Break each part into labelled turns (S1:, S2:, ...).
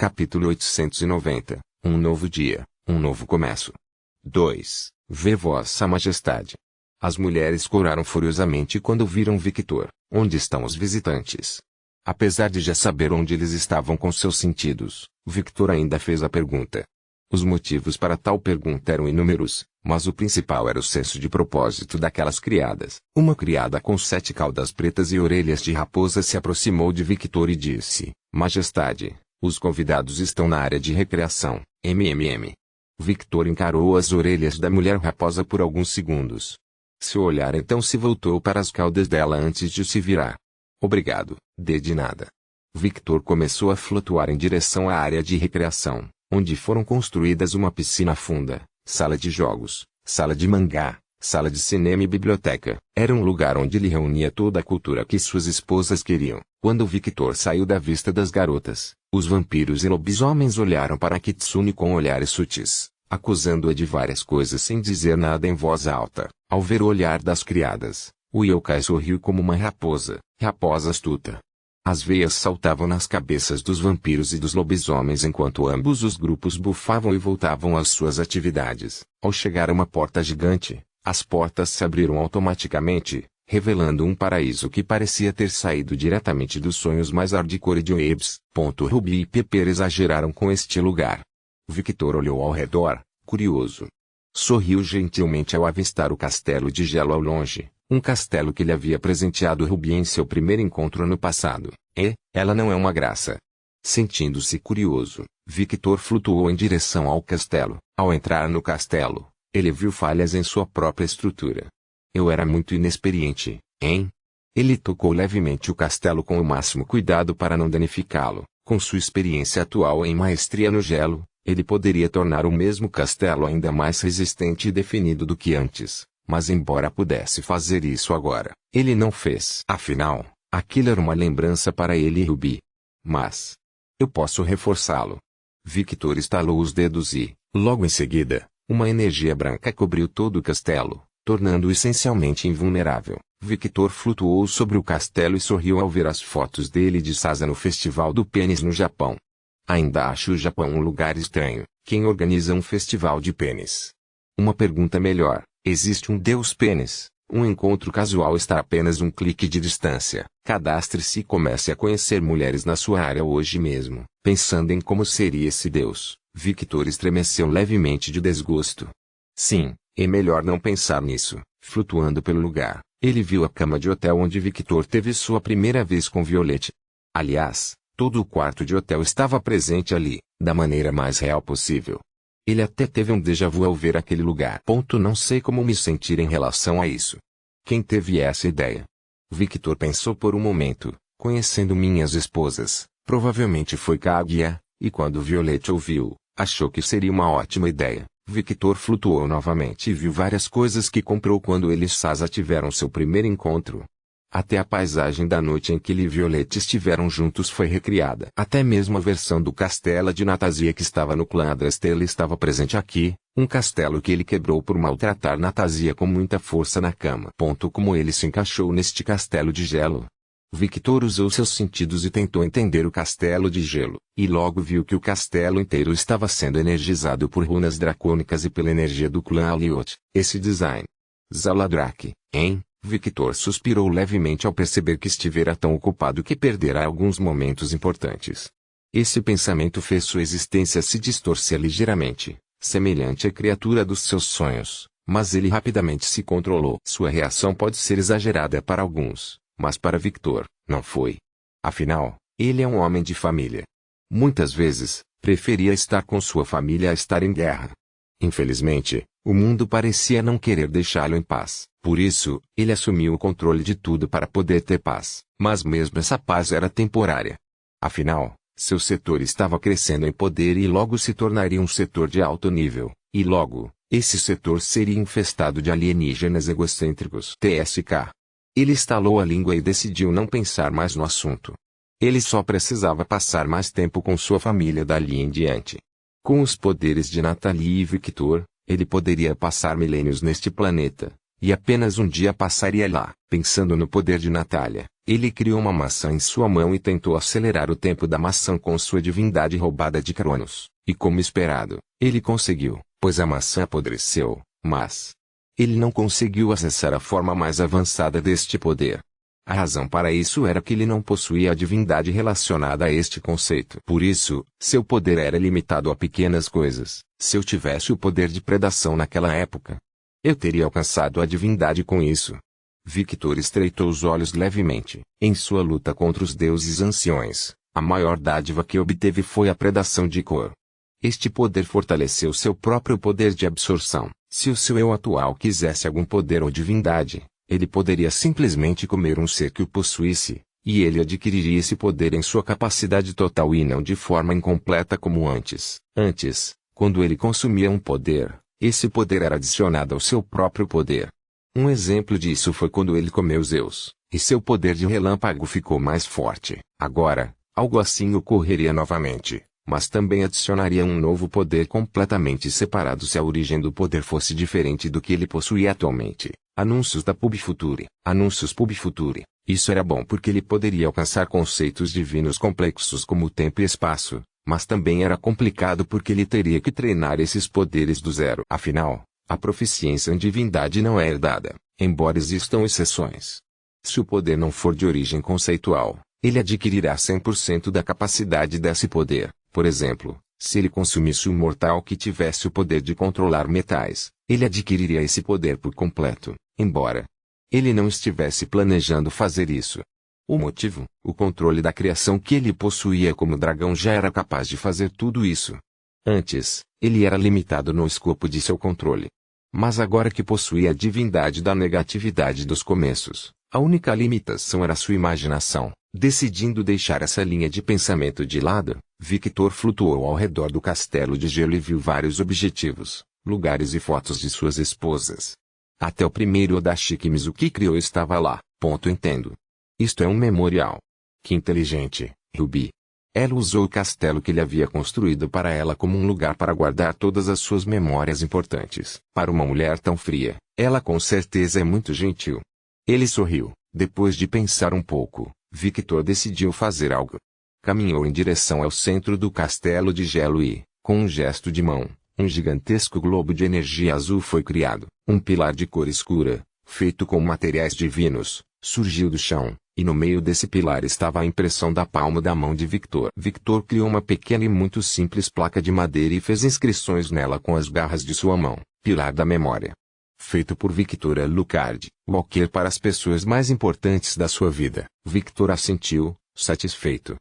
S1: Capítulo 890. Um novo dia, um novo começo. 2. Vê Vossa Majestade. As mulheres coraram furiosamente quando viram Victor. Onde estão os visitantes? Apesar de já saber onde eles estavam com seus sentidos, Victor ainda fez a pergunta. Os motivos para tal pergunta eram inúmeros, mas o principal era o senso de propósito daquelas criadas. Uma criada com 7 caudas pretas e orelhas de raposa se aproximou de Victor e disse: Majestade, os convidados estão na área de recreação, MMM. Victor encarou as orelhas da mulher raposa por alguns segundos. Seu olhar então se voltou para as caudas dela antes de se virar. Obrigado, de nada. Victor começou a flutuar em direção à área de recreação, onde foram construídas uma piscina funda, sala de jogos, sala de mangá, sala de cinema e biblioteca. Era um lugar onde ele reunia toda a cultura que suas esposas queriam. Quando Victor saiu da vista das garotas, os vampiros e lobisomens olharam para Kitsune com olhares sutis, acusando-a de várias coisas sem dizer nada em voz alta. Ao ver o olhar das criadas, o yokai sorriu como uma raposa astuta. As veias saltavam nas cabeças dos vampiros e dos lobisomens enquanto ambos os grupos bufavam e voltavam às suas atividades. Ao chegar a uma porta gigante, as portas se abriram automaticamente, revelando um paraíso que parecia ter saído diretamente dos sonhos mais hardcore de Oebs. Ruby e Pepper exageraram com este lugar. Victor olhou ao redor, curioso. Sorriu gentilmente ao avistar o castelo de gelo ao longe, um castelo que lhe havia presenteado Ruby em seu primeiro encontro no passado. Ela não é uma graça. Sentindo-se curioso, Victor flutuou em direção ao castelo. Ao entrar no castelo, ele viu falhas em sua própria estrutura. Eu era muito inexperiente, hein? Ele tocou levemente o castelo com o máximo cuidado para não danificá-lo. Com sua experiência atual em maestria no gelo, ele poderia tornar o mesmo castelo ainda mais resistente e definido do que antes. Mas embora pudesse fazer isso agora, ele não fez. Afinal, aquilo era uma lembrança para ele e Ruby. Mas eu posso reforçá-lo. Victor estalou os dedos e, logo em seguida, uma energia branca cobriu todo o castelo, tornando-o essencialmente invulnerável. Victor flutuou sobre o castelo e sorriu ao ver as fotos dele de Sasa no Festival do Pênis no Japão. Ainda acho o Japão um lugar estranho. Quem organiza um festival de pênis? Uma pergunta melhor: existe um deus pênis? Um encontro casual está a apenas um clique de distância. Cadastre-se e comece a conhecer mulheres na sua área hoje mesmo. Pensando em como seria esse deus, Victor estremeceu levemente de desgosto. Sim, é melhor não pensar nisso. Flutuando pelo lugar, ele viu a cama de hotel onde Victor teve sua primeira vez com Violette. Aliás, todo o quarto de hotel estava presente ali, da maneira mais real possível. Ele até teve um déjà vu ao ver aquele lugar. Não sei como me sentir em relação a isso. Quem teve essa ideia? Victor pensou por um momento. Conhecendo minhas esposas, provavelmente foi Kaguya, e quando Violette ouviu, achou que seria uma ótima ideia. Victor flutuou novamente e viu várias coisas que comprou quando ele e Sasa tiveram seu primeiro encontro. Até a paisagem da noite em que ele e Violette estiveram juntos foi recriada. Até mesmo a versão do castelo de Natasia que estava no clã da Estrela estava presente aqui, um castelo que ele quebrou por maltratar Natasia com muita força na cama. Como ele se encaixou neste castelo de gelo? Victor usou seus sentidos e tentou entender o castelo de gelo, e logo viu que o castelo inteiro estava sendo energizado por runas dracônicas e pela energia do clã Aliot. Esse design. Zaladrak, hein? Victor suspirou levemente ao perceber que estivera tão ocupado que perdera alguns momentos importantes. Esse pensamento fez sua existência se distorcer ligeiramente, semelhante à criatura dos seus sonhos, mas ele rapidamente se controlou. Sua reação pode ser exagerada para alguns, mas para Victor, não foi. Afinal, ele é um homem de família. Muitas vezes, preferia estar com sua família a estar em guerra. Infelizmente, o mundo parecia não querer deixá-lo em paz. Por isso, ele assumiu o controle de tudo para poder ter paz. Mas mesmo essa paz era temporária. Afinal, seu setor estava crescendo em poder e logo se tornaria um setor de alto nível. E logo, esse setor seria infestado de alienígenas egocêntricos. TSK. Ele estalou a língua e decidiu não pensar mais no assunto. Ele só precisava passar mais tempo com sua família dali em diante. Com os poderes de Natalie e Victor, ele poderia passar milênios neste planeta, e apenas um dia passaria lá. Pensando no poder de Natália, ele criou uma maçã em sua mão e tentou acelerar o tempo da maçã com sua divindade roubada de Cronos. E como esperado, ele conseguiu, pois a maçã apodreceu, mas ele não conseguiu acessar a forma mais avançada deste poder. A razão para isso era que ele não possuía a divindade relacionada a este conceito. Por isso, seu poder era limitado a pequenas coisas. Se eu tivesse o poder de predação naquela época, eu teria alcançado a divindade com isso. Victor estreitou os olhos levemente. Em sua luta contra os deuses anciões, a maior dádiva que obteve foi a predação de Kor. Este poder fortaleceu seu próprio poder de absorção. Se o seu eu atual quisesse algum poder ou divindade, ele poderia simplesmente comer um ser que o possuísse, e ele adquiriria esse poder em sua capacidade total e não de forma incompleta como antes. Antes, quando ele consumia um poder, esse poder era adicionado ao seu próprio poder. Um exemplo disso foi quando ele comeu Zeus, e seu poder de relâmpago ficou mais forte. Agora, algo assim ocorreria novamente, mas também adicionaria um novo poder completamente separado se a origem do poder fosse diferente do que ele possuía atualmente. Anúncios da PubFuture. Anúncios PubFuture. Isso era bom porque ele poderia alcançar conceitos divinos complexos como tempo e espaço, mas também era complicado porque ele teria que treinar esses poderes do zero. Afinal, a proficiência em divindade não é herdada, embora existam exceções. Se o poder não for de origem conceitual, ele adquirirá 100% da capacidade desse poder. Por exemplo, se ele consumisse um mortal que tivesse o poder de controlar metais, ele adquiriria esse poder por completo, embora ele não estivesse planejando fazer isso. O motivo, o controle da criação que ele possuía como dragão já era capaz de fazer tudo isso. Antes, ele era limitado no escopo de seu controle. Mas agora que possuía a divindade da negatividade dos começos, a única limitação era sua imaginação. Decidindo deixar essa linha de pensamento de lado, Victor flutuou ao redor do castelo de gelo e viu vários objetivos, lugares e fotos de suas esposas. Até o primeiro Odachi que Mizuki criou estava lá. Entendo. Isto é um memorial. Que inteligente, Ruby. Ela usou o castelo que ele havia construído para ela como um lugar para guardar todas as suas memórias importantes. Para uma mulher tão fria, ela com certeza é muito gentil. Ele sorriu. Depois de pensar um pouco, Victor decidiu fazer algo. Caminhou em direção ao centro do castelo de gelo e, com um gesto de mão, um gigantesco globo de energia azul foi criado. Um pilar de cor escura, feito com materiais divinos, surgiu do chão, e no meio desse pilar estava a impressão da palma da mão de Victor. Victor criou uma pequena e muito simples placa de madeira e fez inscrições nela com as garras de sua mão. Pilar da memória. Feito por Victor Alucard, Walker para as pessoas mais importantes da sua vida. Victor assentiu, satisfeito.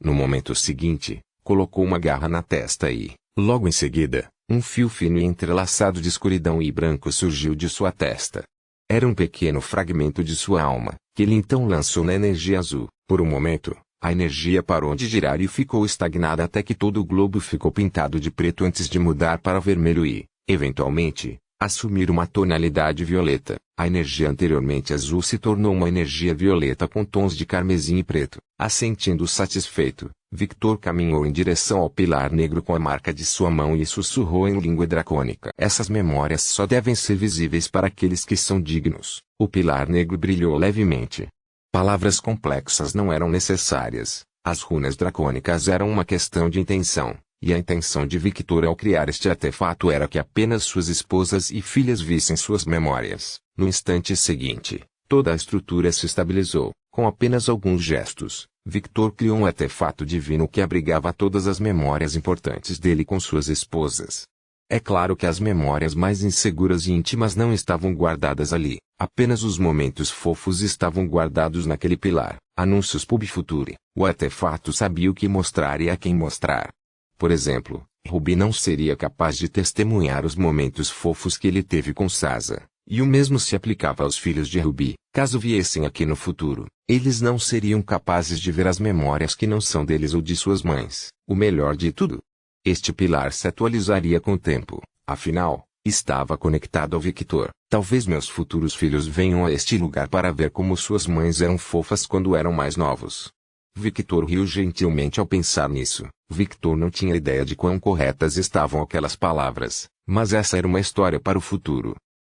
S1: No momento seguinte, colocou uma garra na testa e, logo em seguida, um fio fino e entrelaçado de escuridão e branco surgiu de sua testa. Era um pequeno fragmento de sua alma, que ele então lançou na energia azul. Por um momento, a energia parou de girar e ficou estagnada até que todo o globo ficou pintado de preto antes de mudar para vermelho e, eventualmente, assumir uma tonalidade violeta. A energia anteriormente azul se tornou uma energia violeta com tons de carmesim e preto. Assentindo satisfeito, Victor caminhou em direção ao pilar negro com a marca de sua mão e sussurrou em língua dracônica. Essas memórias só devem ser visíveis para aqueles que são dignos. O pilar negro brilhou levemente. Palavras complexas não eram necessárias. As runas dracônicas eram uma questão de intenção. E a intenção de Victor ao criar este artefato era que apenas suas esposas e filhas vissem suas memórias. No instante seguinte, toda a estrutura se estabilizou. Com apenas alguns gestos, Victor criou um artefato divino que abrigava todas as memórias importantes dele com suas esposas. É claro que as memórias mais inseguras e íntimas não estavam guardadas ali. Apenas os momentos fofos estavam guardados naquele pilar. Anúncios PubFuture. O artefato sabia o que mostrar e a quem mostrar. Por exemplo, Ruby não seria capaz de testemunhar os momentos fofos que ele teve com Sasa, e o mesmo se aplicava aos filhos de Ruby. Caso viessem aqui no futuro, eles não seriam capazes de ver as memórias que não são deles ou de suas mães. O melhor de tudo, este pilar se atualizaria com o tempo. Afinal, estava conectado ao Victor. Talvez meus futuros filhos venham a este lugar para ver como suas mães eram fofas quando eram mais novos. Victor riu gentilmente ao pensar nisso. Victor não tinha ideia de quão corretas estavam aquelas palavras, mas essa era uma história para o futuro.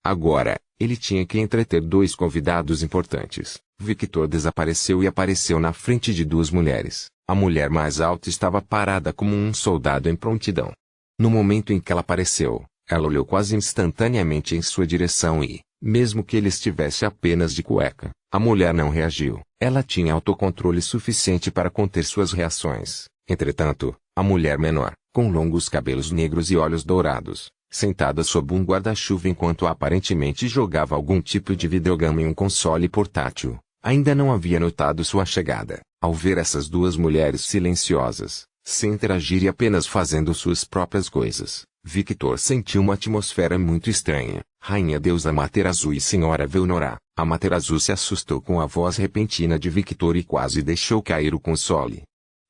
S1: Agora, ele tinha que entreter dois convidados importantes. Victor desapareceu e apareceu na frente de duas mulheres. A mulher mais alta estava parada como um soldado em prontidão. No momento em que ela apareceu, ela olhou quase instantaneamente em sua direção e, mesmo que ele estivesse apenas de cueca, a mulher não reagiu. Ela tinha autocontrole suficiente para conter suas reações. Entretanto, a mulher menor, com longos cabelos negros e olhos dourados, sentada sob um guarda-chuva enquanto aparentemente jogava algum tipo de videogame em um console portátil, ainda não havia notado sua chegada. Ao ver essas duas mulheres silenciosas, sem interagir e apenas fazendo suas próprias coisas, Victor sentiu uma atmosfera muito estranha. Rainha Deusa Amaterasu e Senhora Velnorá. Amaterasu se assustou com a voz repentina de Victor e quase deixou cair o console.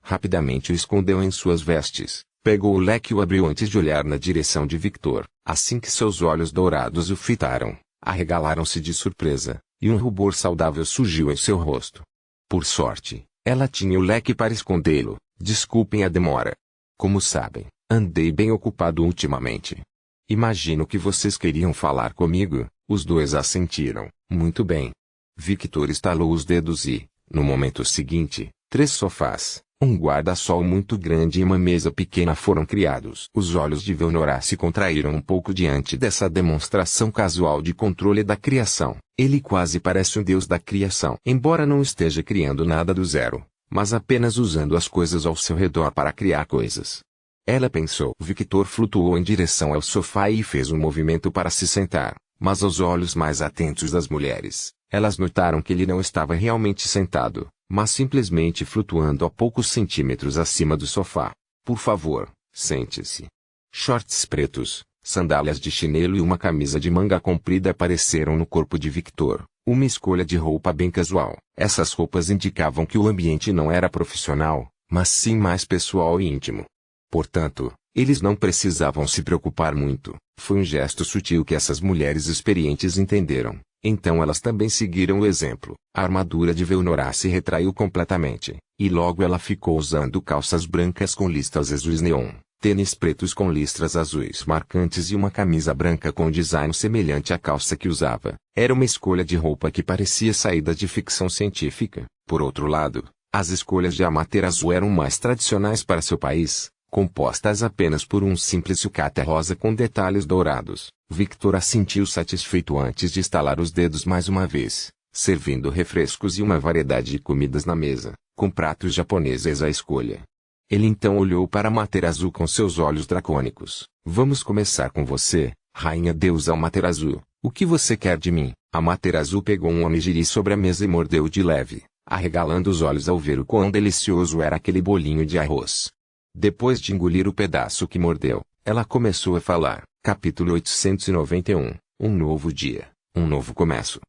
S1: Rapidamente o escondeu em suas vestes, pegou o leque e o abriu antes de olhar na direção de Victor. Assim que seus olhos dourados o fitaram, arregalaram-se de surpresa, e um rubor saudável surgiu em seu rosto. Por sorte, ela tinha o leque para escondê-lo. Desculpem a demora. Como sabem, andei bem ocupado ultimamente. Imagino que vocês queriam falar comigo. Os dois assentiram. Muito bem. Victor estalou os dedos e, no momento seguinte, 3 sofás, um guarda-sol muito grande e uma mesa pequena foram criados. Os olhos de Velnorá se contraíram um pouco diante dessa demonstração casual de controle da criação. Ele quase parece um deus da criação. Embora não esteja criando nada do zero, mas apenas usando as coisas ao seu redor para criar coisas. Ela pensou. Victor flutuou em direção ao sofá e fez um movimento para se sentar, mas aos olhos mais atentos das mulheres, elas notaram que ele não estava realmente sentado, mas simplesmente flutuando a poucos centímetros acima do sofá. Por favor, sente-se. Shorts pretos, sandálias de chinelo e uma camisa de manga comprida apareceram no corpo de Victor. Uma escolha de roupa bem casual. Essas roupas indicavam que o ambiente não era profissional, mas sim mais pessoal e íntimo. Portanto, eles não precisavam se preocupar muito. Foi um gesto sutil que essas mulheres experientes entenderam. Então elas também seguiram o exemplo. A armadura de Velnorá se retraiu completamente, e logo ela ficou usando calças brancas com listras azuis neon, tênis pretos com listras azuis marcantes e uma camisa branca com design semelhante à calça que usava. Era uma escolha de roupa que parecia saída de ficção científica. Por outro lado, as escolhas de Amaterasu eram mais tradicionais para seu país, compostas apenas por um simples sucata rosa com detalhes dourados. Victor assentiu satisfeito antes de estalar os dedos mais uma vez, servindo refrescos e uma variedade de comidas na mesa, com pratos japoneses à escolha. Ele então olhou para Amaterasu com seus olhos dracônicos. Vamos começar com você, Rainha Deusa Amaterasu. O que você quer de mim? Amaterasu pegou um onigiri sobre a mesa e mordeu de leve, arregalando os olhos ao ver o quão delicioso era aquele bolinho de arroz. Depois de engolir o pedaço que mordeu, ela começou a falar. Capítulo 891. Um novo dia. Um novo começo.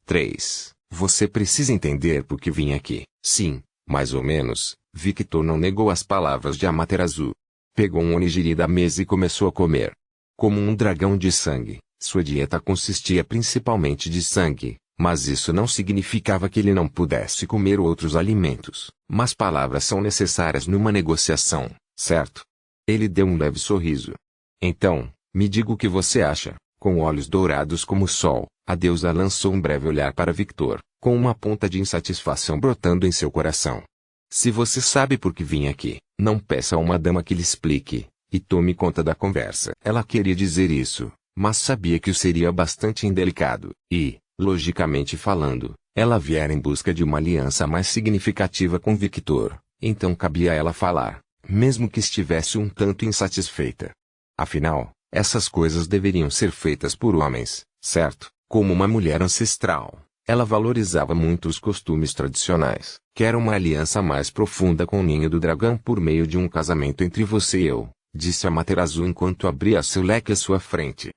S1: 3. Você precisa entender por que vim aqui. Sim, mais ou menos. Victor não negou as palavras de Amaterasu. Pegou um onigiri da mesa e começou a comer. Como um dragão de sangue, sua dieta consistia principalmente de sangue, mas isso não significava que ele não pudesse comer outros alimentos. Mas palavras são necessárias numa negociação, certo? Ele deu um leve sorriso. Então, me diga o que você acha. Com olhos dourados como o sol, a deusa lançou um breve olhar para Victor, com uma ponta de insatisfação brotando em seu coração. Se você sabe por que vim aqui, não peça a uma dama que lhe explique, e tome conta da conversa. Ela queria dizer isso, mas sabia que o seria bastante indelicado, e, logicamente falando, ela viera em busca de uma aliança mais significativa com Victor, então cabia a ela falar, mesmo que estivesse um tanto insatisfeita. Afinal, essas coisas deveriam ser feitas por homens, certo? Como uma mulher ancestral, ela valorizava muito os costumes tradicionais. Quero uma aliança mais profunda com o ninho do dragão por meio de um casamento entre você e eu, disse Amaterasu enquanto abria seu leque à sua frente.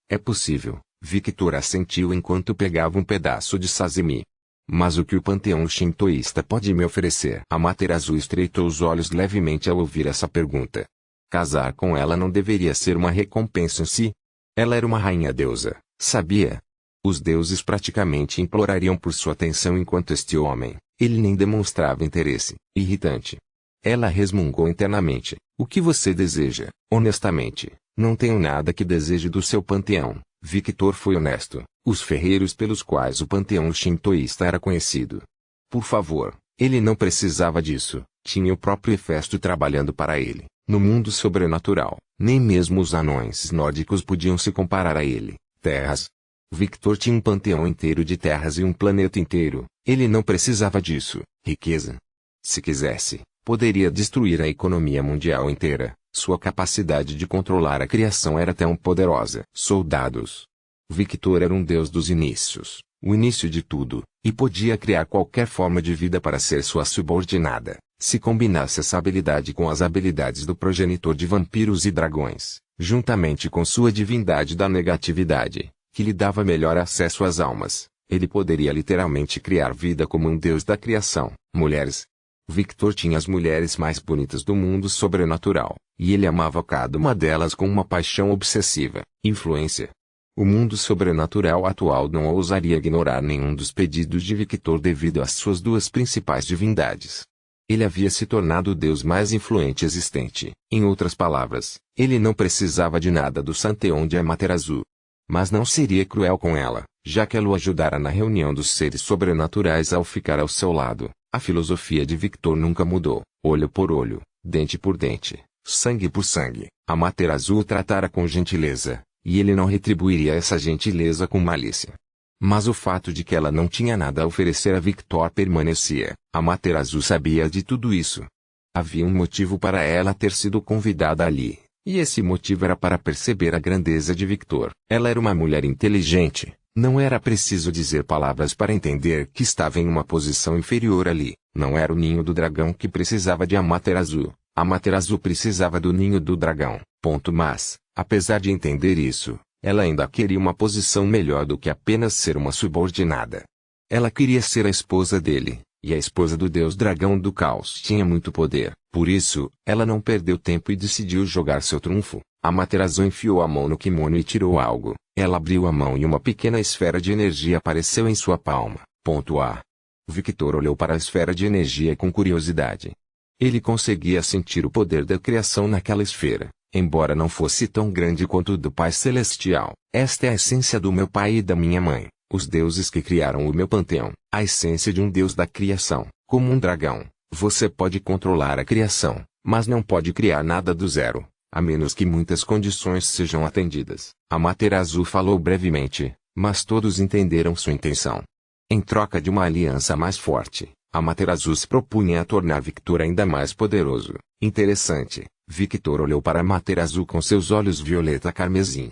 S1: É possível. Victor assentiu enquanto pegava um pedaço de sashimi. Mas o que o panteão shintoísta pode me oferecer? Amaterasu estreitou os olhos levemente ao ouvir essa pergunta. Casar com ela não deveria ser uma recompensa em si? Ela era uma rainha deusa, sabia? Os deuses praticamente implorariam por sua atenção enquanto este homem, ele nem demonstrava interesse. Irritante. Ela resmungou internamente. O que você deseja? Honestamente, não tenho nada que deseje do seu panteão. Victor foi honesto. Os ferreiros pelos quais o panteão shintoísta era conhecido. Por favor, ele não precisava disso. Tinha o próprio Hefesto trabalhando para ele. No mundo sobrenatural, nem mesmo os anões nórdicos podiam se comparar a ele. Terras. Victor tinha um panteão inteiro de terras e um planeta inteiro. Ele não precisava disso. Riqueza. Se quisesse, poderia destruir a economia mundial inteira. Sua capacidade de controlar a criação era tão poderosa. Soldados. Victor era um deus dos inícios, o início de tudo, e podia criar qualquer forma de vida para ser sua subordinada, se combinasse essa habilidade com as habilidades do progenitor de vampiros e dragões, juntamente com sua divindade da negatividade, que lhe dava melhor acesso às almas. Ele poderia literalmente criar vida como um deus da criação. Mulheres. Victor tinha as mulheres mais bonitas do mundo sobrenatural, e ele amava cada uma delas com uma paixão obsessiva. Influência. O mundo sobrenatural atual não ousaria ignorar nenhum dos pedidos de Victor devido às suas duas principais divindades. Ele havia se tornado o deus mais influente existente. Em outras palavras, ele não precisava de nada do Santeon de Amaterasu. Mas não seria cruel com ela, já que ela o ajudara na reunião dos seres sobrenaturais ao ficar ao seu lado. A filosofia de Victor nunca mudou. Olho por olho, dente por dente, sangue por sangue. Amaterasu o tratara com gentileza, e ele não retribuiria essa gentileza com malícia. Mas o fato de que ela não tinha nada a oferecer a Victor permanecia. Amaterasu sabia de tudo isso. Havia um motivo para ela ter sido convidada ali, e esse motivo era para perceber a grandeza de Victor. Ela era uma mulher inteligente, não era preciso dizer palavras para entender que estava em uma posição inferior ali. Não era o ninho do dragão que precisava de Amaterasu, Amaterasu precisava do ninho do dragão. Mas, apesar de entender isso, ela ainda queria uma posição melhor do que apenas ser uma subordinada. Ela queria ser a esposa dele, e a esposa do deus dragão do caos tinha muito poder. Por isso, ela não perdeu tempo e decidiu jogar seu trunfo. Amaterasu enfiou a mão no kimono e tirou algo. Ela abriu a mão e uma pequena esfera de energia apareceu em sua palma. Victor olhou para a esfera de energia com curiosidade. Ele conseguia sentir o poder da criação naquela esfera, embora não fosse tão grande quanto o do Pai Celestial. Esta é a essência do meu pai e da minha mãe, os deuses que criaram o meu panteão. A essência de um deus da criação. Como um dragão, você pode controlar a criação, mas não pode criar nada do zero, a menos que muitas condições sejam atendidas. Amaterasu falou brevemente, mas todos entenderam sua intenção. Em troca de uma aliança mais forte, Amaterasu se propunha a tornar Victor ainda mais poderoso. Interessante. Victor olhou para Amaterasu com seus olhos violeta carmesim.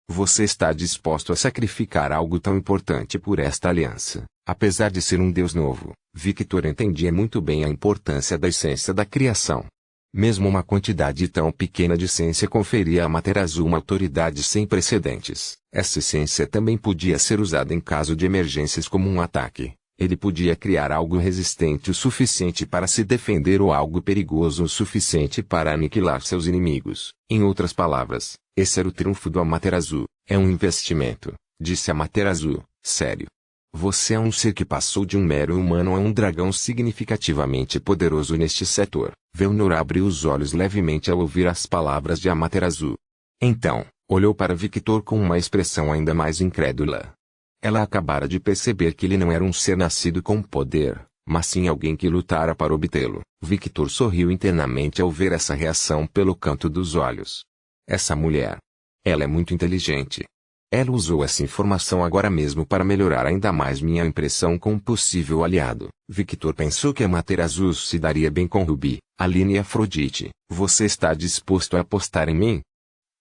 S1: Você está disposto a sacrificar algo tão importante por esta aliança? Apesar de ser um deus novo, Victor entendia muito bem a importância da essência da criação. Mesmo uma quantidade tão pequena de essência conferia a Amaterasu uma autoridade sem precedentes. Essa essência também podia ser usada em caso de emergências como um ataque. Ele podia criar algo resistente o suficiente para se defender ou algo perigoso o suficiente para aniquilar seus inimigos. Em outras palavras, esse era o triunfo do Amaterasu. É um investimento, disse Amaterasu, sério. Você é um ser que passou de um mero humano a um dragão significativamente poderoso neste setor. Velnor abriu os olhos levemente ao ouvir as palavras de Amaterasu. Então, olhou para Victor com uma expressão ainda mais incrédula. Ela acabara de perceber que ele não era um ser nascido com poder, mas sim alguém que lutara para obtê-lo. Victor sorriu internamente ao ver essa reação pelo canto dos olhos. Essa mulher. Ela é muito inteligente. Ela usou essa informação agora mesmo para melhorar ainda mais minha impressão com um possível aliado. Victor pensou que Amaterasu se daria bem com Ruby, Aline e Afrodite. Você está disposto a apostar em mim?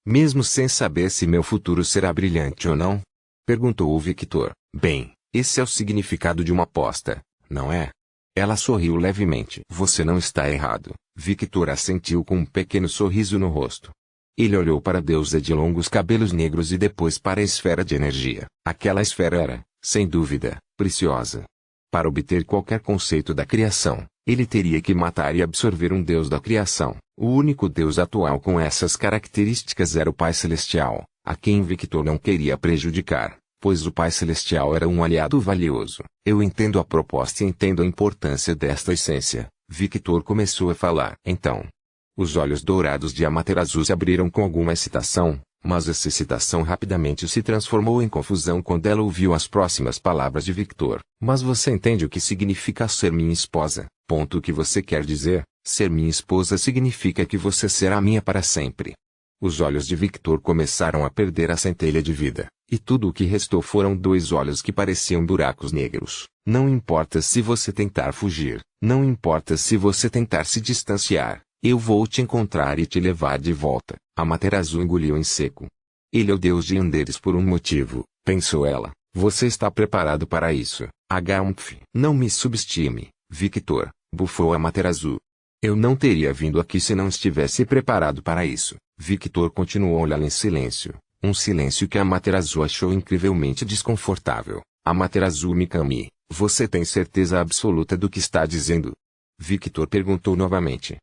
S1: Mesmo sem saber se meu futuro será brilhante ou não? Perguntou o Victor. Bem, esse é o significado de uma aposta, não é? Ela sorriu levemente. Você não está errado. Victor assentiu com um pequeno sorriso no rosto. Ele olhou para a deusa de longos cabelos negros e depois para a esfera de energia. Aquela esfera era, sem dúvida, preciosa. Para obter qualquer conceito da criação, ele teria que matar e absorver um deus da criação. O único deus atual com essas características era o Pai Celestial, a quem Victor não queria prejudicar, pois o Pai Celestial era um aliado valioso. Eu entendo a proposta e entendo a importância desta essência. Victor começou a falar. Então, os olhos dourados de Amaterasu se abriram com alguma excitação. Mas essa excitação rapidamente se transformou em confusão quando ela ouviu as próximas palavras de Victor. Mas você entende o que significa ser minha esposa? O que você quer dizer? Ser minha esposa significa que você será minha para sempre. Os olhos de Victor começaram a perder a centelha de vida, e tudo o que restou foram 2 olhos que pareciam buracos negros. Não importa se você tentar fugir, não importa se você tentar se distanciar, eu vou te encontrar e te levar de volta. Amaterasu engoliu em seco. Ele é o deus de Yanderes por um motivo, pensou ela. Você está preparado para isso, Humph. Não me subestime, Victor, bufou Amaterasu. Eu não teria vindo aqui se não estivesse preparado para isso. Victor continuou a olhá-la em silêncio, um silêncio que Amaterasu achou incrivelmente desconfortável. Amaterasu Mikami, você tem certeza absoluta do que está dizendo? Victor perguntou novamente.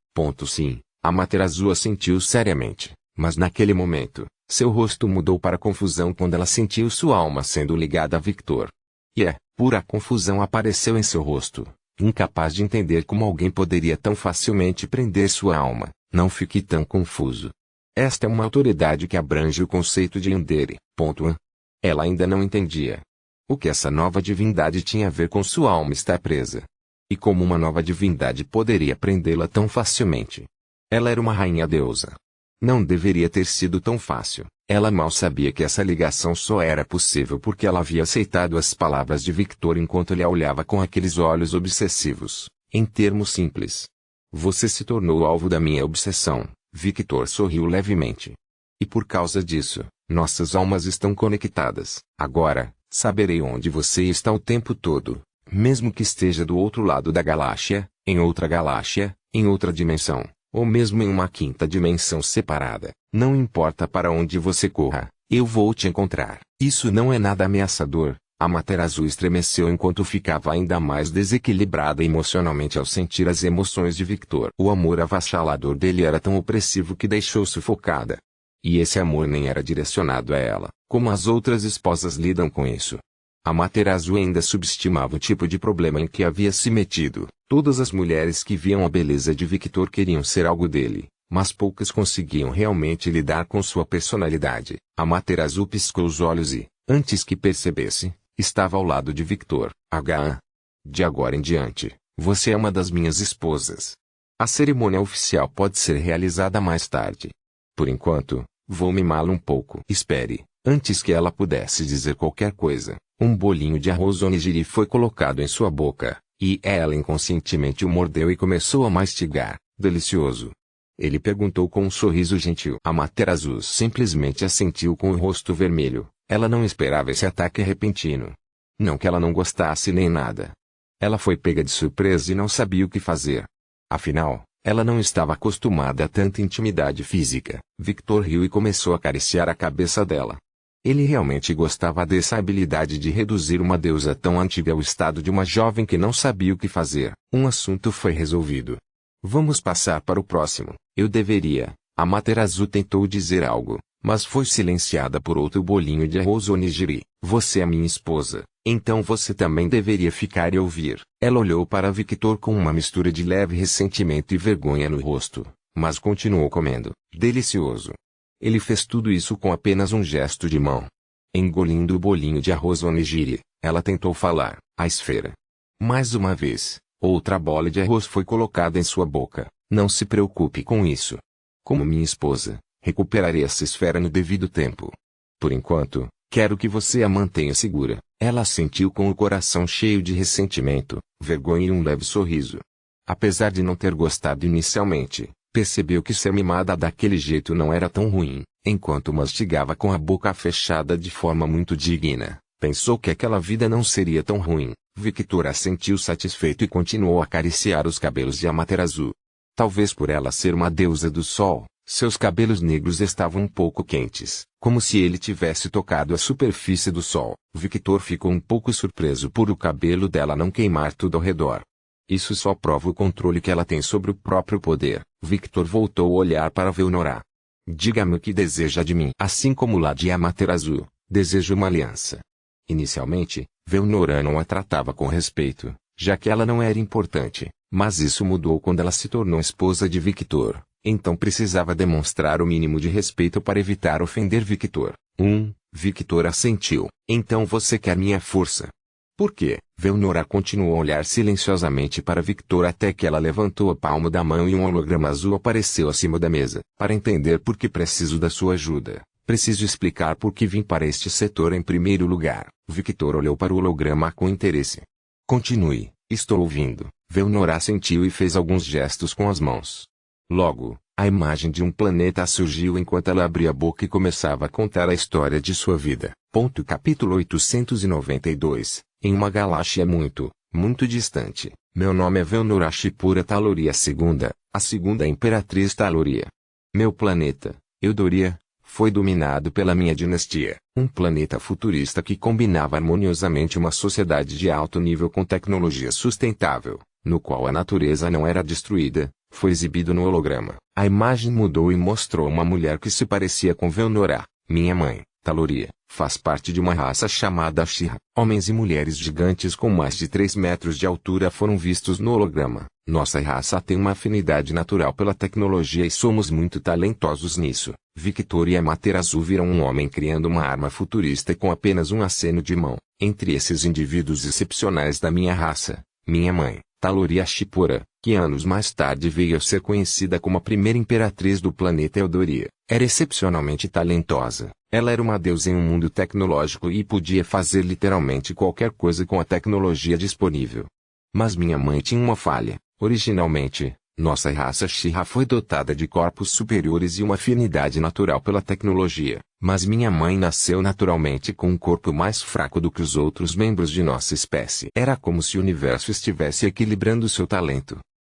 S1: Sim, Amaterasu assentiu seriamente, mas naquele momento, seu rosto mudou para confusão quando ela sentiu sua alma sendo ligada a Victor. Pura confusão apareceu em seu rosto. Incapaz de entender como alguém poderia tão facilmente prender sua alma. Não fique tão confuso. Esta é uma autoridade que abrange o conceito de Yandere. Ela ainda não entendia. O que essa nova divindade tinha a ver com sua alma estar presa? E como uma nova divindade poderia prendê-la tão facilmente? Ela era uma rainha deusa. Não deveria ter sido tão fácil. Ela mal sabia que essa ligação só era possível porque ela havia aceitado as palavras de Victor enquanto ele a olhava com aqueles olhos obsessivos. Em termos simples, você se tornou alvo da minha obsessão. Victor sorriu levemente. E por causa disso, nossas almas estão conectadas. Agora, saberei onde você está o tempo todo, mesmo que esteja do outro lado da galáxia, em outra dimensão, ou mesmo em uma 5ª dimensão separada. Não importa para onde você corra, eu vou te encontrar. Isso não é nada ameaçador. Amaterasu estremeceu enquanto ficava ainda mais desequilibrada emocionalmente ao sentir as emoções de Victor. O amor avassalador dele era tão opressivo que deixou sufocada. E esse amor nem era direcionado a ela, como as outras esposas lidam com isso. Amaterasu ainda subestimava o tipo de problema em que havia se metido. Todas as mulheres que viam a beleza de Victor queriam ser algo dele, mas poucas conseguiam realmente lidar com sua personalidade. Amaterasu piscou os olhos e, antes que percebesse, estava ao lado de Victor. De agora em diante, você é uma das minhas esposas. A cerimônia oficial pode ser realizada mais tarde. Por enquanto, vou mimá-la um pouco. Espere. Antes que ela pudesse dizer qualquer coisa, um bolinho de arroz onigiri foi colocado em sua boca, e ela inconscientemente o mordeu e começou a mastigar. Delicioso. Ele perguntou com um sorriso gentil. Amaterasu simplesmente assentiu com o rosto vermelho. Ela não esperava esse ataque repentino. Não que ela não gostasse nem nada. Ela foi pega de surpresa e não sabia o que fazer. Afinal, ela não estava acostumada a tanta intimidade física. Victor riu e começou a acariciar a cabeça dela. Ele realmente gostava dessa habilidade de reduzir uma deusa tão antiga ao estado de uma jovem que não sabia o que fazer. Um assunto foi resolvido. Vamos passar para o próximo. Eu deveria. Amaterasu tentou dizer algo, mas foi silenciada por outro bolinho de arroz onigiri. Você é minha esposa, então você também deveria ficar e ouvir. Ela olhou para Victor com uma mistura de leve ressentimento e vergonha no rosto, mas continuou comendo. Delicioso. Ele fez tudo isso com apenas um gesto de mão. Engolindo o bolinho de arroz onigiri, ela tentou falar. A esfera. Mais uma vez, outra bola de arroz foi colocada em sua boca. Não se preocupe com isso. Como minha esposa, recuperarei essa esfera no devido tempo. Por enquanto, quero que você a mantenha segura. Ela assentiu com o coração cheio de ressentimento, vergonha e um leve sorriso. Apesar de não ter gostado inicialmente, percebeu que ser mimada daquele jeito não era tão ruim. Enquanto mastigava com a boca fechada de forma muito digna, pensou que aquela vida não seria tão ruim. Victor assentiu satisfeito e continuou a acariciar os cabelos de Amaterasu. Talvez por ela ser uma deusa do sol, seus cabelos negros estavam um pouco quentes, como se ele tivesse tocado a superfície do sol. Victor ficou um pouco surpreso por o cabelo dela não queimar tudo ao redor. Isso só prova o controle que ela tem sobre o próprio poder. Victor voltou a olhar para Velnora. Diga-me o que deseja de mim. Assim como lá de Amaterasu, desejo uma aliança. Inicialmente, Velnora não a tratava com respeito, já que ela não era importante, mas isso mudou quando ela se tornou esposa de Victor, Então precisava demonstrar o mínimo de respeito para evitar ofender Victor. Victor assentiu. Então você quer minha força? Por quê? Velnora continuou a olhar silenciosamente para Victor até que ela levantou a palma da mão e um holograma azul apareceu acima da mesa. Para entender por que preciso da sua ajuda, preciso explicar por que vim para este setor em primeiro lugar. Victor olhou para o holograma com interesse. Continue, estou ouvindo. Velnora assentiu e fez alguns gestos com as mãos. Logo, a imagem de um planeta surgiu enquanto ela abria a boca e começava a contar a história de sua vida. Capítulo 892. Em uma galáxia muito, muito distante. Meu nome é Velnora Shipura Taloria II, a segunda Imperatriz Taloria. Meu planeta, Eudoria, foi dominado pela minha dinastia. Um planeta futurista que combinava harmoniosamente uma sociedade de alto nível com tecnologia sustentável, no qual a natureza não era destruída. Foi exibido no holograma. A imagem mudou e mostrou uma mulher que se parecia com Velnora, minha mãe, Taloria. Faz parte de uma raça chamada Shira. Homens e mulheres gigantes com mais de 3 metros de altura foram vistos no holograma. Nossa raça tem uma afinidade natural pela tecnologia e somos muito talentosos nisso. Victor e a Mater Azul viram um homem criando uma arma futurista com apenas um aceno de mão. Entre esses indivíduos excepcionais da minha raça, minha mãe, Taloria Shipura, que anos mais tarde veio a ser conhecida como a primeira imperatriz do planeta Eudoria, era excepcionalmente talentosa. Ela era uma deusa em um mundo tecnológico e podia fazer literalmente qualquer coisa com a tecnologia disponível. Mas minha mãe tinha uma falha. Originalmente, nossa raça Shira foi dotada de corpos superiores e uma afinidade natural pela tecnologia. Mas minha mãe nasceu naturalmente com um corpo mais fraco do que os outros membros de nossa espécie. Era como se o universo estivesse equilibrando seu talento.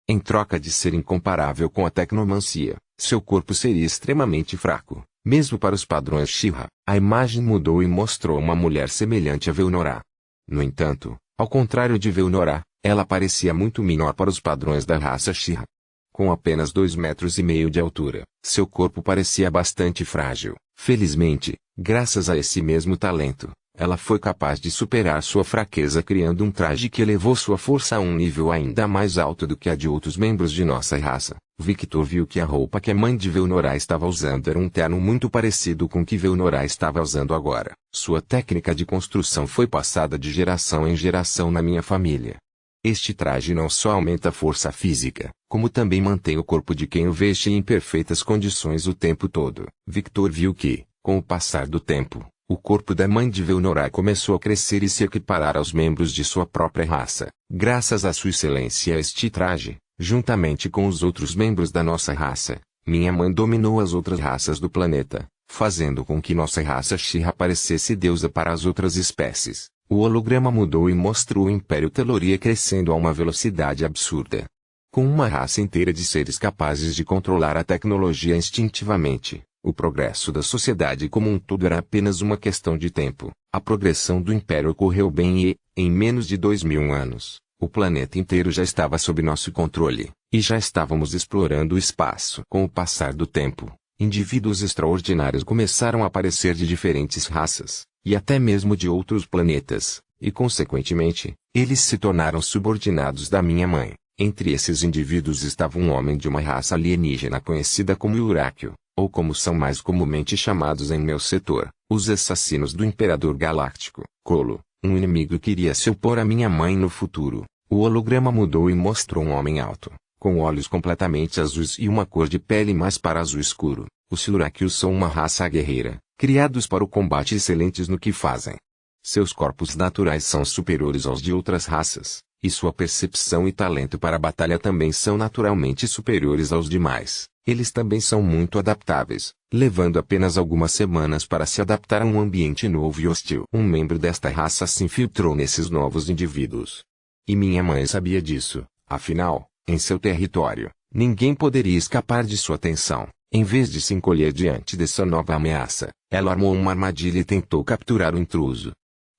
S1: Em troca de ser incomparável com a tecnomancia, seu corpo seria extremamente fraco, mesmo para os padrões Shira. A imagem mudou e mostrou uma mulher semelhante a Velnora. No entanto, ao contrário de Velnora, ela parecia muito menor para os padrões da raça Shira. Com apenas 2,5 metros de altura, seu corpo parecia bastante frágil. Felizmente, graças a esse mesmo talento, ela foi capaz de superar sua fraqueza criando um traje que elevou sua força a um nível ainda mais alto do que a de outros membros de nossa raça. Victor viu que a roupa que a mãe de Velnora estava usando era um terno muito parecido com o que Velnora estava usando agora. Sua técnica de construção foi passada de geração em geração na minha família. Este traje não só aumenta a força física, como também mantém o corpo de quem o veste em perfeitas condições o tempo todo. Victor viu que, com o passar do tempo, o corpo da mãe de Velnora começou a crescer e se equiparar aos membros de sua própria raça. Graças à sua excelência a este traje, juntamente com os outros membros da nossa raça, minha mãe dominou as outras raças do planeta, fazendo com que nossa raça Shira parecesse deusa para as outras espécies. O holograma mudou e mostrou o Império Taloria crescendo a uma velocidade absurda. Com uma raça inteira de seres capazes de controlar a tecnologia instintivamente, o progresso da sociedade como um todo era apenas uma questão de tempo. A progressão do Império ocorreu bem e, em menos de 2.000 anos, o planeta inteiro já estava sob nosso controle, e já estávamos explorando o espaço. Com o passar do tempo, indivíduos extraordinários começaram a aparecer de diferentes raças, e até mesmo de outros planetas, e consequentemente, eles se tornaram subordinados da minha mãe. Entre esses indivíduos estava um homem de uma raça alienígena conhecida como Euráquio, ou como são mais comumente chamados em meu setor, os assassinos do Imperador Galáctico, Colo, um inimigo que iria se opor à minha mãe no futuro. O holograma mudou e mostrou um homem alto, com olhos completamente azuis e uma cor de pele mais para azul escuro. Os Euráquios são uma raça guerreira, criados para o combate e excelentes no que fazem. Seus corpos naturais são superiores aos de outras raças, e sua percepção e talento para a batalha também são naturalmente superiores aos demais. Eles também são muito adaptáveis, levando apenas algumas semanas para se adaptar a um ambiente novo e hostil. Um membro desta raça se infiltrou nesses novos indivíduos. E minha mãe sabia disso, afinal, em seu território, ninguém poderia escapar de sua atenção. Em vez de se encolher diante dessa nova ameaça, ela armou uma armadilha e tentou capturar o intruso.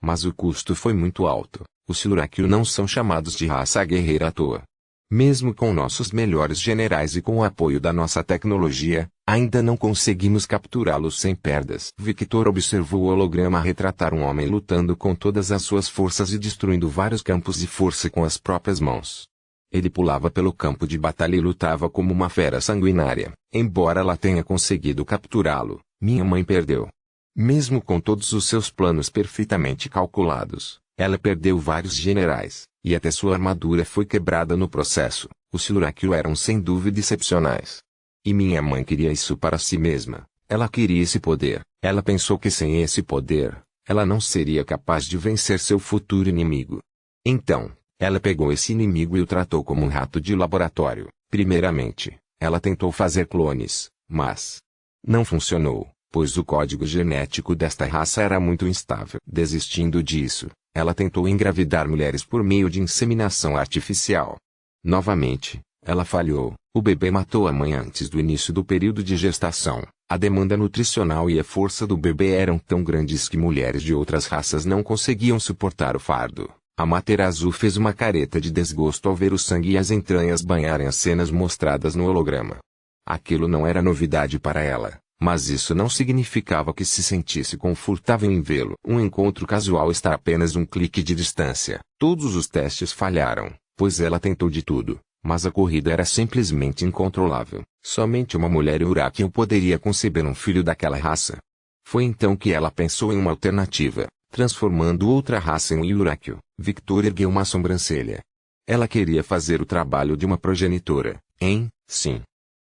S1: Mas o custo foi muito alto. Os Euráquios não são chamados de raça guerreira à toa. Mesmo com nossos melhores generais e com o apoio da nossa tecnologia, ainda não conseguimos capturá-los sem perdas. Victor observou o holograma retratar um homem lutando com todas as suas forças e destruindo vários campos de força com as próprias mãos. Ele pulava pelo campo de batalha e lutava como uma fera sanguinária. Embora ela tenha conseguido capturá-lo, minha mãe perdeu. Mesmo com todos os seus planos perfeitamente calculados, ela perdeu vários generais, e até sua armadura foi quebrada no processo. Os Silurakiu eram sem dúvida excepcionais. E minha mãe queria isso para si mesma. Ela queria esse poder. Ela pensou que sem esse poder, ela não seria capaz de vencer seu futuro inimigo. Então, ela pegou esse inimigo e o tratou como um rato de laboratório. Primeiramente, ela tentou fazer clones, mas não funcionou, pois o código genético desta raça era muito instável. Desistindo disso, ela tentou engravidar mulheres por meio de inseminação artificial. Novamente, ela falhou. O bebê matou a mãe antes do início do período de gestação. A demanda nutricional e a força do bebê eram tão grandes que mulheres de outras raças não conseguiam suportar o fardo. Amaterasu fez uma careta de desgosto ao ver o sangue e as entranhas banharem as cenas mostradas no holograma. Aquilo não era novidade para ela, mas isso não significava que se sentisse confortável em vê-lo. Um encontro casual está a apenas um clique de distância. Todos os testes falharam, pois ela tentou de tudo, mas a corrida era simplesmente incontrolável. Somente uma mulher Urakiu poderia conceber um filho daquela raça. Foi então que ela pensou em uma alternativa, transformando outra raça em um Urakiu. Victor ergueu uma sobrancelha. Ela queria fazer o trabalho de uma progenitora, hein? Sim.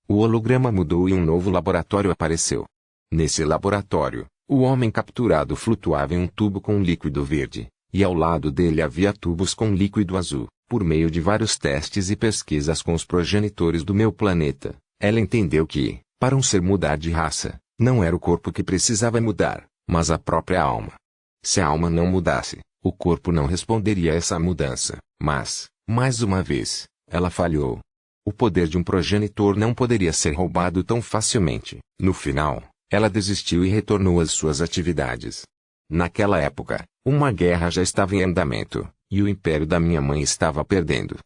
S1: O holograma mudou e um novo laboratório apareceu. Nesse laboratório, o homem capturado flutuava em um tubo com líquido verde, e ao lado dele havia tubos com líquido azul. Por meio de vários testes e pesquisas com os progenitores do meu planeta, ela entendeu que, para um ser mudar de raça, não era o corpo que precisava mudar, mas a própria alma. Se a alma não mudasse, o corpo não responderia a essa mudança. Mas, mais uma vez, ela falhou. O poder de um progenitor não poderia ser roubado tão facilmente. No final, ela desistiu e retornou às suas atividades. Naquela época, uma guerra já estava em andamento, e o império da minha mãe estava perdendo.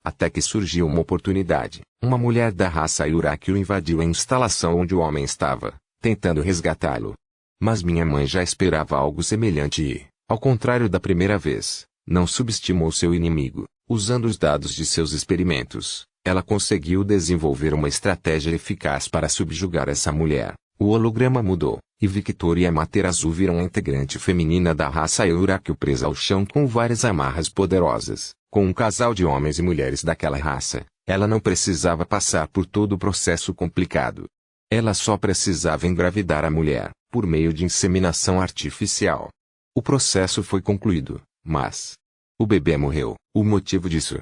S1: Até que surgiu uma oportunidade. Uma mulher da raça Urakiu invadiu a instalação onde o homem estava, tentando resgatá-lo. Mas minha mãe já esperava algo semelhante e, ao contrário da primeira vez, não subestimou seu inimigo. Usando os dados de seus experimentos, ela conseguiu desenvolver uma estratégia eficaz para subjugar essa mulher. O holograma mudou, e Victor e Amaterasu viram a integrante feminina da raça Urakiu presa ao chão com várias amarras poderosas. Com um casal de homens e mulheres daquela raça, ela não precisava passar por todo o processo complicado. Ela só precisava engravidar a mulher, por meio de inseminação artificial. O processo foi concluído, mas o bebê morreu. O motivo disso?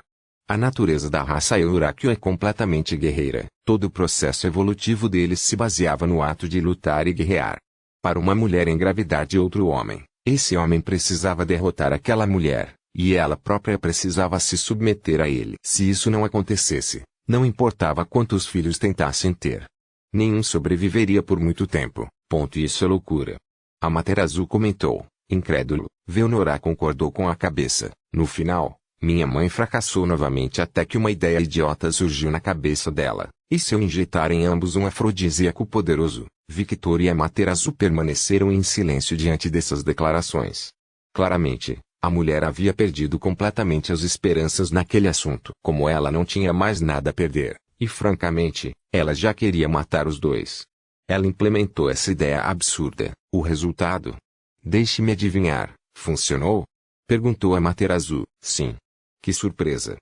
S1: A natureza da raça Urakiu é completamente guerreira. Todo o processo evolutivo deles se baseava no ato de lutar e guerrear. Para uma mulher engravidar de outro homem, esse homem precisava derrotar aquela mulher, e ela própria precisava se submeter a ele. Se isso não acontecesse, não importava quantos filhos tentassem ter, nenhum sobreviveria por muito tempo. Isso é loucura. Amaterasu comentou, incrédulo. Veonora concordou com a cabeça. No final, minha mãe fracassou novamente até que uma ideia idiota surgiu na cabeça dela. E se eu injetar em ambos um afrodisíaco poderoso? Victor e Amaterasu permaneceram em silêncio diante dessas declarações. Claramente, a mulher havia perdido completamente as esperanças naquele assunto. Como ela não tinha mais nada a perder, e francamente, ela já queria matar os dois. Ela implementou essa ideia absurda. O resultado? Deixe-me adivinhar, funcionou? Perguntou Amaterasu. Sim. Que surpresa.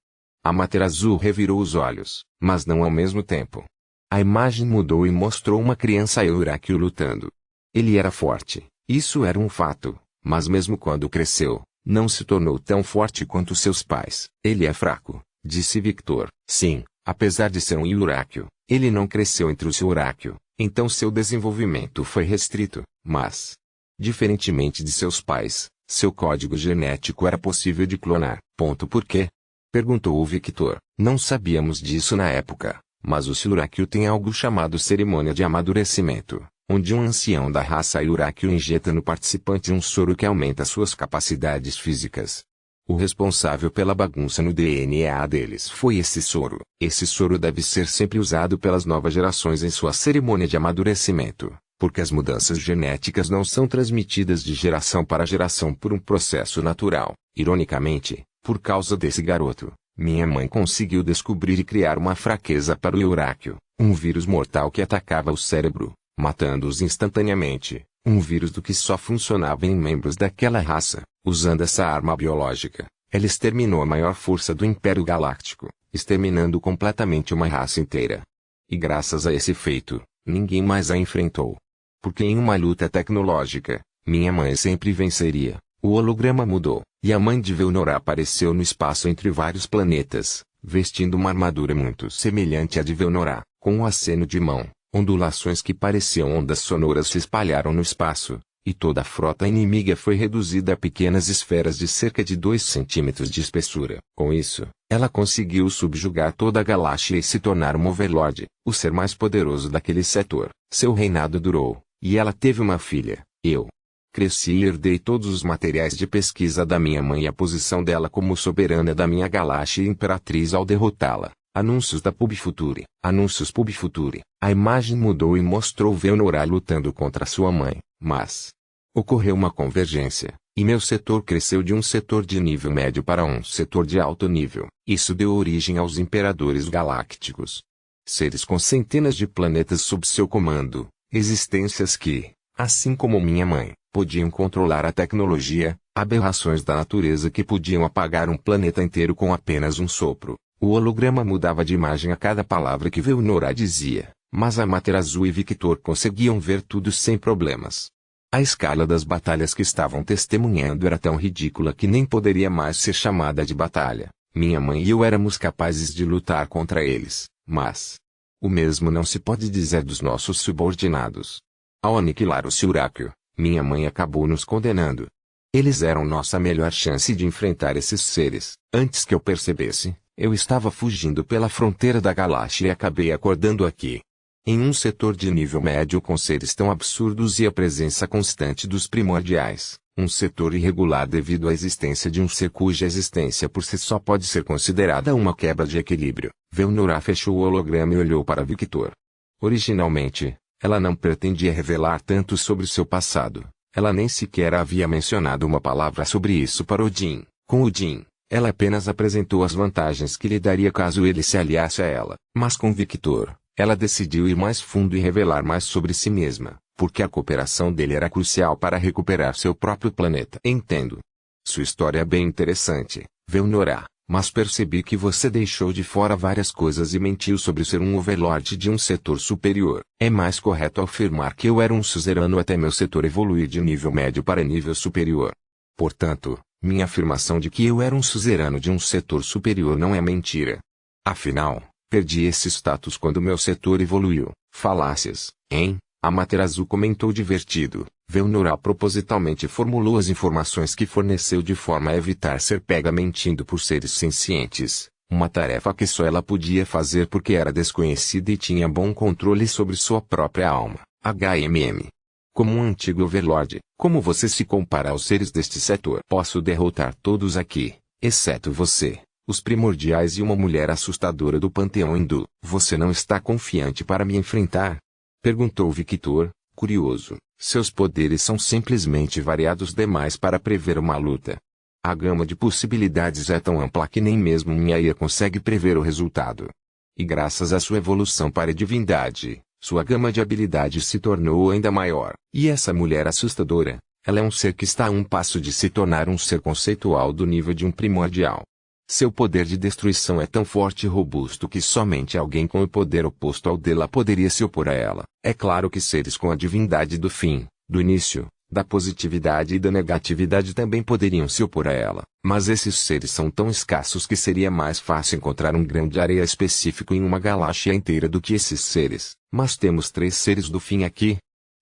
S1: Amaterasu revirou os olhos, mas não ao mesmo tempo. A imagem mudou e mostrou uma criança Urakiu lutando. Ele era forte, isso era um fato, mas mesmo quando cresceu, não se tornou tão forte quanto seus pais. Ele é fraco, disse Victor. Sim, apesar de ser um Urakiu, ele não cresceu entre os Urakiu, então seu desenvolvimento foi restrito, mas, diferentemente de seus pais, seu código genético era possível de clonar. Por quê? Perguntou o Victor. Não sabíamos disso na época, mas o Urakiu tem algo chamado cerimônia de amadurecimento, onde um ancião da raça Urakiu injeta no participante um soro que aumenta suas capacidades físicas. O responsável pela bagunça no DNA deles foi esse soro. Esse soro deve ser sempre usado pelas novas gerações em sua cerimônia de amadurecimento, porque as mudanças genéticas não são transmitidas de geração para geração por um processo natural. Ironicamente, por causa desse garoto, Minha mãe conseguiu descobrir e criar uma fraqueza para o Euráquio, um vírus mortal que atacava o cérebro, matando-os instantaneamente, um vírus do que só funcionava em membros daquela raça. Usando essa arma biológica, ela exterminou a maior força do Império Galáctico, exterminando completamente uma raça inteira. E graças a esse feito, ninguém mais a enfrentou. Porque em uma luta tecnológica, minha mãe sempre venceria. O holograma mudou, e a mãe de Velnora apareceu no espaço entre vários planetas, vestindo uma armadura muito semelhante à de Velnora, com um aceno de mão. Ondulações que pareciam ondas sonoras se espalharam no espaço, e toda a frota inimiga foi reduzida a pequenas esferas de cerca de 2 centímetros de espessura. Com isso, ela conseguiu subjugar toda a galáxia e se tornar uma Overlord, o ser mais poderoso daquele setor. Seu reinado durou, e ela teve uma filha, eu. Cresci e herdei todos os materiais de pesquisa da minha mãe e a posição dela como soberana da minha galáxia e imperatriz ao derrotá-la. Anúncios da PubFuture. Anúncios PubFuture. A imagem mudou e mostrou Velnora lutando contra sua mãe, mas ocorreu uma convergência, e meu setor cresceu de um setor de nível médio para um setor de alto nível. Isso deu origem aos Imperadores Galácticos. Seres com centenas de planetas sob seu comando, existências que, assim como minha mãe, podiam controlar a tecnologia, aberrações da natureza que podiam apagar um planeta inteiro com apenas um sopro. O holograma mudava de imagem a cada palavra que Velnora dizia, mas Amaterasu e Victor conseguiam ver tudo sem problemas. A escala das batalhas que estavam testemunhando era tão ridícula que nem poderia mais ser chamada de batalha. Minha mãe e eu éramos capazes de lutar contra eles, mas o mesmo não se pode dizer dos nossos subordinados. Ao aniquilar o Euráquio, minha mãe acabou nos condenando. Eles eram nossa melhor chance de enfrentar esses seres. Antes que eu percebesse, eu estava fugindo pela fronteira da galáxia e acabei acordando aqui. Em um setor de nível médio com seres tão absurdos e a presença constante dos primordiais, um setor irregular devido à existência de um ser cuja existência por si só pode ser considerada uma quebra de equilíbrio. Velnora fechou o holograma e olhou para Victor. Originalmente, ela não pretendia revelar tanto sobre seu passado. Ela nem sequer havia mencionado uma palavra sobre isso para Odin. Com Odin, ela apenas apresentou as vantagens que lhe daria caso ele se aliasse a ela. Mas com Victor, ela decidiu ir mais fundo e revelar mais sobre si mesma, porque a cooperação dele era crucial para recuperar seu próprio planeta. Entendo. Sua história é bem interessante, Velnora, mas percebi que você deixou de fora várias coisas e mentiu sobre ser um Overlord de um setor superior. É mais correto afirmar que eu era um suzerano até meu setor evoluir de nível médio para nível superior. Portanto, minha afirmação de que eu era um suzerano de um setor superior não é mentira. Afinal, perdi esse status quando meu setor evoluiu. Falácias, hein? Amaterasu comentou divertido. Velnora propositalmente formulou as informações que forneceu de forma a evitar ser pega mentindo por seres sencientes, uma tarefa que só ela podia fazer porque era desconhecida e tinha bom controle sobre sua própria alma. HMM. Como um antigo Overlord, como você se compara aos seres deste setor? Posso derrotar todos aqui, exceto você, os primordiais e uma mulher assustadora do panteão hindu. Você não está confiante para me enfrentar? Perguntou Victor, curioso. Seus poderes são simplesmente variados demais para prever uma luta. A gama de possibilidades é tão ampla que nem mesmo minha IA consegue prever o resultado. E graças à sua evolução para a divindade, sua gama de habilidades se tornou ainda maior. E essa mulher assustadora, ela é um ser que está a um passo de se tornar um ser conceitual do nível de um primordial. Seu poder de destruição é tão forte e robusto que somente alguém com o poder oposto ao dela poderia se opor a ela. É claro que seres com a divindade do fim, do início, da positividade e da negatividade também poderiam se opor a ela. Mas esses seres são tão escassos que seria mais fácil encontrar um grão de areia específico em uma galáxia inteira do que esses seres. Mas temos 3 seres do fim aqui.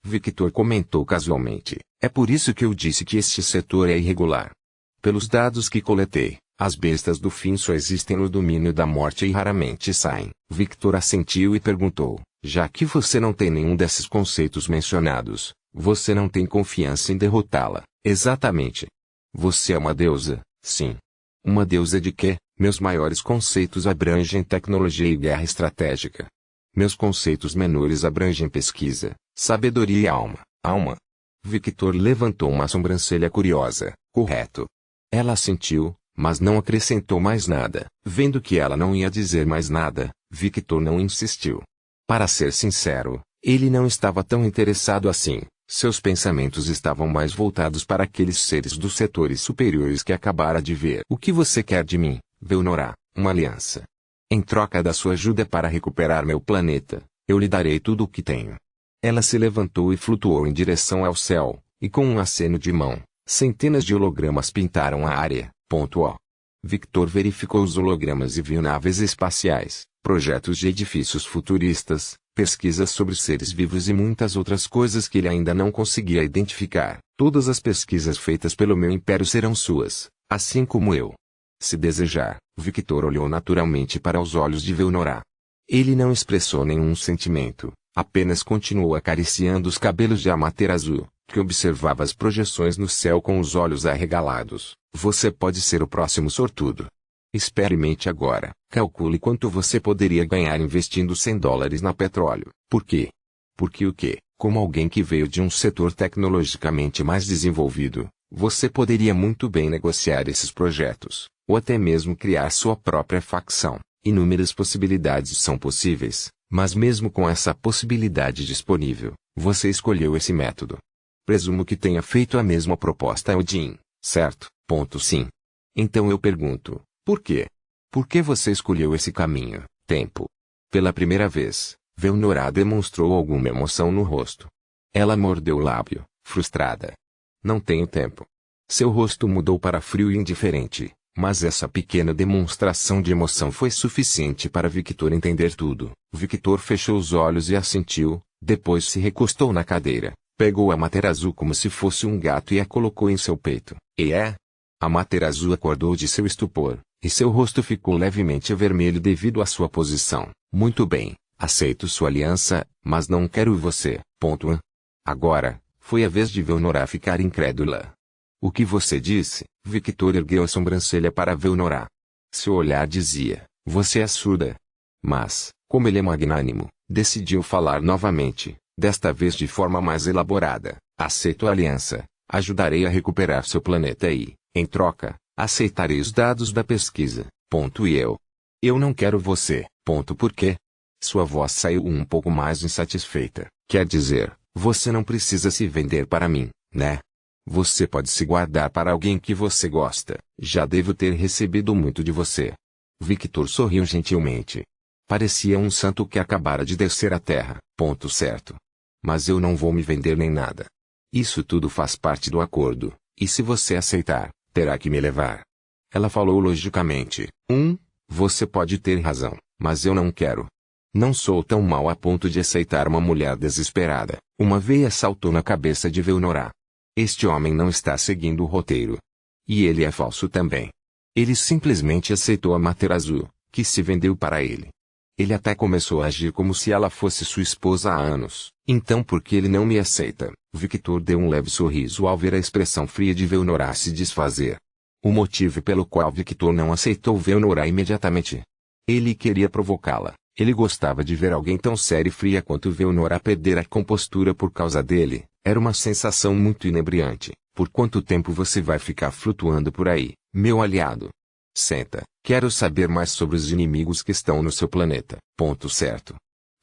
S1: Victor comentou casualmente. É por isso que eu disse que este setor é irregular. Pelos dados que coletei, as bestas do fim só existem no domínio da morte e raramente saem. Victor assentiu e perguntou, já que você não tem nenhum desses conceitos mencionados, você não tem confiança em derrotá-la. Exatamente. Você é uma deusa, sim. Uma deusa de quê? Meus maiores conceitos abrangem tecnologia e guerra estratégica. Meus conceitos menores abrangem pesquisa, sabedoria e alma. Alma. Victor levantou uma sobrancelha curiosa. Correto. Ela assentiu, mas não acrescentou mais nada. Vendo que ela não ia dizer mais nada, Victor não insistiu. Para ser sincero, ele não estava tão interessado assim. Seus pensamentos estavam mais voltados para aqueles seres dos setores superiores que acabara de ver. O que você quer de mim, Velnora? Uma aliança. Em troca da sua ajuda para recuperar meu planeta, eu lhe darei tudo o que tenho. Ela se levantou e flutuou em direção ao céu, e com um aceno de mão, centenas de hologramas pintaram a área. O. Victor verificou os hologramas e viu naves espaciais, projetos de edifícios futuristas, pesquisas sobre seres vivos e muitas outras coisas que ele ainda não conseguia identificar. Todas as pesquisas feitas pelo meu império serão suas, assim como eu. Se desejar, Victor olhou naturalmente para os olhos de Velnora. Ele não expressou nenhum sentimento, apenas continuou acariciando os cabelos de Amaterasu, que observava as projeções no céu com os olhos arregalados. Você pode ser o próximo sortudo. Experimente agora. Calcule quanto você poderia ganhar investindo $100 na petróleo. Por quê? Porque o quê? Como alguém que veio de um setor tecnologicamente mais desenvolvido, você poderia muito bem negociar esses projetos, ou até mesmo criar sua própria facção. Inúmeras possibilidades são possíveis, mas mesmo com essa possibilidade disponível, você escolheu esse método. Presumo que tenha feito a mesma proposta a Odin, certo? Sim. Então eu pergunto, por quê? Por que você escolheu esse caminho? Tempo. Pela primeira vez, Velnora demonstrou alguma emoção no rosto. Ela mordeu o lábio, frustrada. Não tenho tempo. Seu rosto mudou para frio e indiferente, mas essa pequena demonstração de emoção foi suficiente para Victor entender tudo. Victor fechou os olhos e assentiu, depois se recostou na cadeira, pegou a Amaterasu como se fosse um gato e a colocou em seu peito. Amaterasu acordou de seu estupor, e seu rosto ficou levemente vermelho devido à sua posição. Muito bem, aceito sua aliança, mas não quero você. Agora, foi a vez de Velnora ficar incrédula. O que você disse? Victor ergueu a sobrancelha para Velnora. Seu olhar dizia, você é surda. Mas, como ele é magnânimo, decidiu falar novamente, desta vez de forma mais elaborada. Aceito a aliança, ajudarei a recuperar seu planeta e, em troca, aceitarei os dados da pesquisa. Eu não quero você. Por quê? Sua voz saiu um pouco mais insatisfeita. Quer dizer, você não precisa se vender para mim, né? Você pode se guardar para alguém que você gosta. Já devo ter recebido muito de você. Victor sorriu gentilmente. Parecia um santo que acabara de descer à terra. Certo. Mas eu não vou me vender nem nada. Isso tudo faz parte do acordo, e se você aceitar, terá que me levar. Ela falou logicamente. Você pode ter razão, mas eu não quero. Não sou tão mau a ponto de aceitar uma mulher desesperada. Uma veia saltou na cabeça de Velnora. Este homem não está seguindo o roteiro. E ele é falso também. Ele simplesmente aceitou a Amaterasu, que se vendeu para ele. Ele até começou a agir como se ela fosse sua esposa há anos. Então por que ele não me aceita? Victor deu um leve sorriso ao ver a expressão fria de Velnora se desfazer. O motivo pelo qual Victor não aceitou Velnora imediatamente. Ele queria provocá-la. Ele gostava de ver alguém tão séria e fria quanto Velnora perder a compostura por causa dele. Era uma sensação muito inebriante. Por quanto tempo você vai ficar flutuando por aí, meu aliado? Senta. Quero saber mais sobre os inimigos que estão no seu planeta. Certo.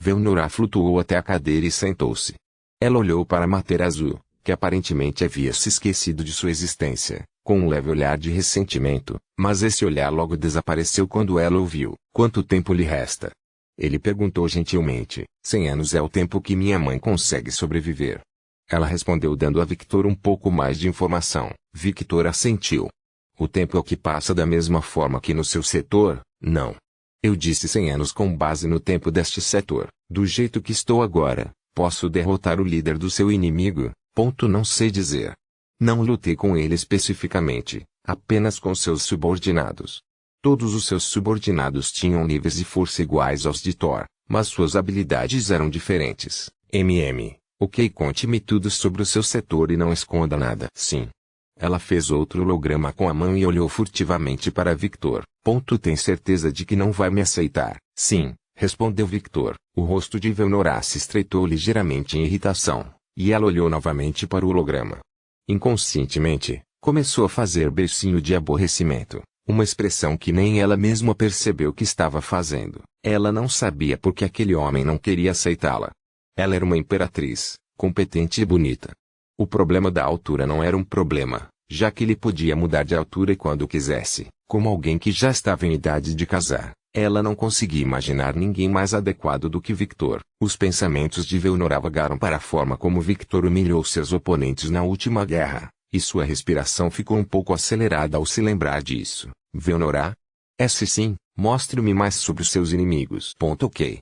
S1: Velnora flutuou até a cadeira e sentou-se. Ela olhou para Amaterasu, que aparentemente havia se esquecido de sua existência, com um leve olhar de ressentimento, mas esse olhar logo desapareceu quando ela ouviu. Quanto tempo lhe resta? Ele perguntou gentilmente. 100 anos é o tempo que minha mãe consegue sobreviver. Ela respondeu dando a Victor um pouco mais de informação. Victor assentiu. O tempo é o que passa da mesma forma que no seu setor? Não. Eu disse 100 anos com base no tempo deste setor. Do jeito que estou agora, posso derrotar o líder do seu inimigo? Não sei dizer. Não lutei com ele especificamente, apenas com seus subordinados. Todos os seus subordinados tinham níveis de força iguais aos de Thor, mas suas habilidades eram diferentes. Ok, conte-me tudo sobre o seu setor e não esconda nada. Sim. Ela fez outro holograma com a mão e olhou furtivamente para Victor. Tem certeza de que não vai me aceitar? Sim, respondeu Victor. O rosto de Velnora se estreitou ligeiramente em irritação, e ela olhou novamente para o holograma. Inconscientemente, começou a fazer beicinho de aborrecimento. Uma expressão que nem ela mesma percebeu que estava fazendo. Ela não sabia por que aquele homem não queria aceitá-la. Ela era uma imperatriz, competente e bonita. O problema da altura não era um problema, já que ele podia mudar de altura quando quisesse, como alguém que já estava em idade de casar. Ela não conseguia imaginar ninguém mais adequado do que Victor. Os pensamentos de Veonora vagaram para a forma como Victor humilhou seus oponentes na última guerra, e sua respiração ficou um pouco acelerada ao se lembrar disso. Veonora? Se sim, mostre-me mais sobre os seus inimigos. Ok.